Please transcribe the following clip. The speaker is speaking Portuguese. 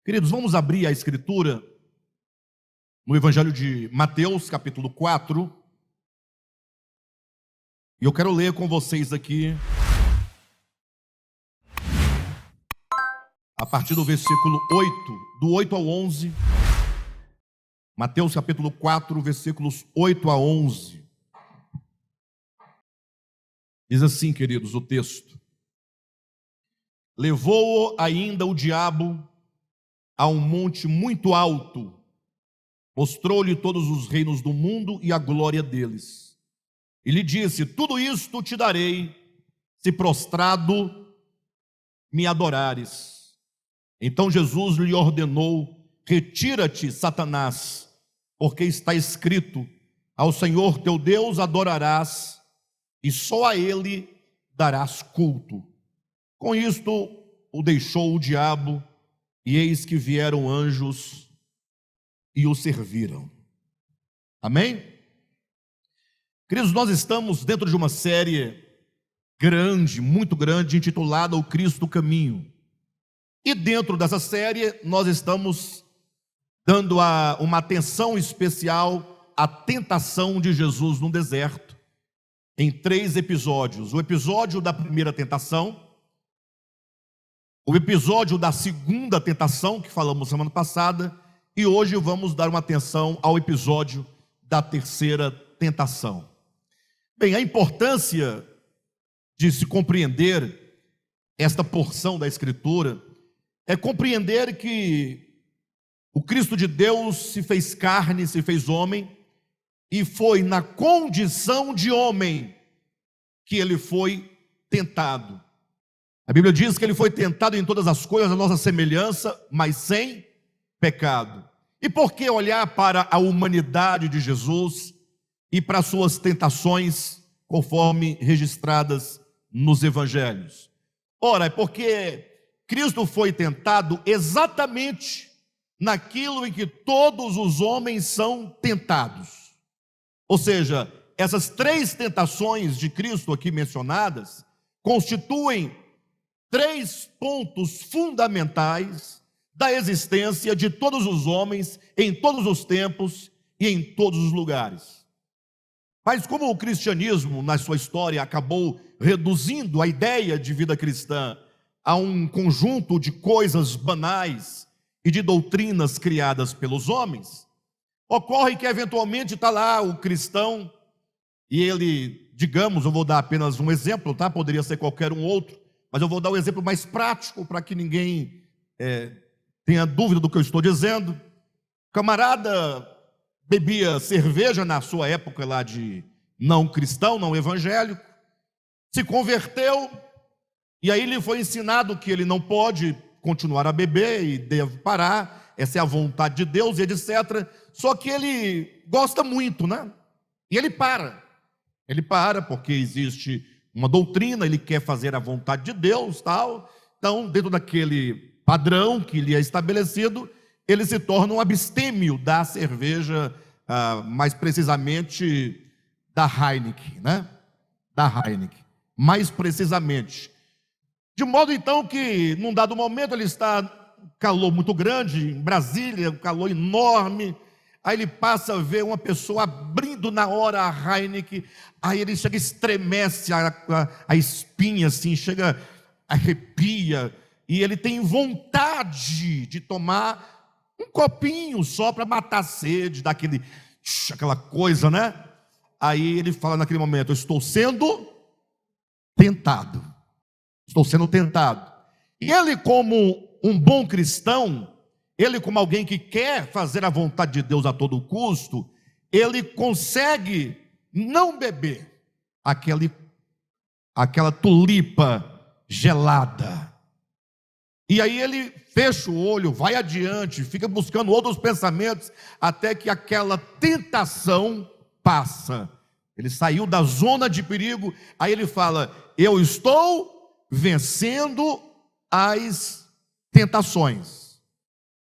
Queridos, vamos abrir a Escritura no Evangelho de Mateus, capítulo 4. E eu quero ler com vocês aqui, a partir do versículo 8, do 8 ao 11. Mateus, capítulo 4, versículos 8 a 11. Diz assim, queridos, o texto: Levou-o ainda o diabo a um monte muito alto, mostrou-lhe todos os reinos do mundo e a glória deles. E lhe disse: tudo isto te darei, se prostrado me adorares. Então Jesus lhe ordenou: retira-te, Satanás, porque está escrito: ao Senhor teu Deus adorarás, e só a ele darás culto. Com isto o deixou o diabo, e eis que vieram anjos e o serviram. Amém? Queridos, nós estamos dentro de uma série grande, muito grande, intitulada O Cristo Caminho. E dentro dessa série nós estamos dando uma atenção especial à tentação de Jesus no deserto, em 3 episódios. O episódio da primeira tentação, o episódio da segunda tentação, que falamos semana passada, e hoje vamos dar uma atenção ao episódio da terceira tentação. Bem, a importância de se compreender esta porção da Escritura é compreender que o Cristo de Deus se fez carne, se fez homem, e foi na condição de homem que ele foi tentado. A Bíblia diz que ele foi tentado em todas as coisas à nossa semelhança, mas sem pecado. E por que olhar para a humanidade de Jesus e para suas tentações, conforme registradas nos evangelhos? Ora, é porque Cristo foi tentado exatamente naquilo em que todos os homens são tentados. Ou seja, essas 3 tentações de Cristo aqui mencionadas constituem 3 pontos fundamentais da existência de todos os homens, em todos os tempos e em todos os lugares. Mas como o cristianismo, na sua história, acabou reduzindo a ideia de vida cristã a um conjunto de coisas banais e de doutrinas criadas pelos homens, ocorre que eventualmente está lá o cristão e ele, digamos, eu vou dar apenas um exemplo, tá? Poderia ser qualquer um outro, mas eu vou dar um exemplo mais prático para que ninguém tenha dúvida do que eu estou dizendo. O camarada bebia cerveja na sua época lá de não cristão, não evangélico, se converteu, e aí lhe foi ensinado que ele não pode continuar a beber e deve parar, essa é a vontade de Deus, e etc. Só que ele gosta muito, né? E ele para porque existe uma doutrina, ele quer fazer a vontade de Deus, tal. Então, dentro daquele padrão que lhe é estabelecido, ele se torna um abstêmio da cerveja, mais precisamente da Heineken, né? Da Heineken, mais precisamente. De modo, então, que num dado momento ele está um calor muito grande, em Brasília, um calor enorme, aí ele passa a ver uma pessoa abrindo na hora a Heineken, aí ele chega, estremece a espinha assim, chega, arrepia, e ele tem vontade de tomar um copinho só para matar a sede, dar aquela coisa, né? Aí ele fala naquele momento: eu estou sendo tentado. Estou sendo tentado. E ele, como um bom cristão, ele, como alguém que quer fazer a vontade de Deus a todo custo, ele consegue não beber aquela tulipa gelada. E aí ele fecha o olho, vai adiante, fica buscando outros pensamentos, até que aquela tentação passa. Ele saiu da zona de perigo, aí ele fala: eu estou vencendo as tentações.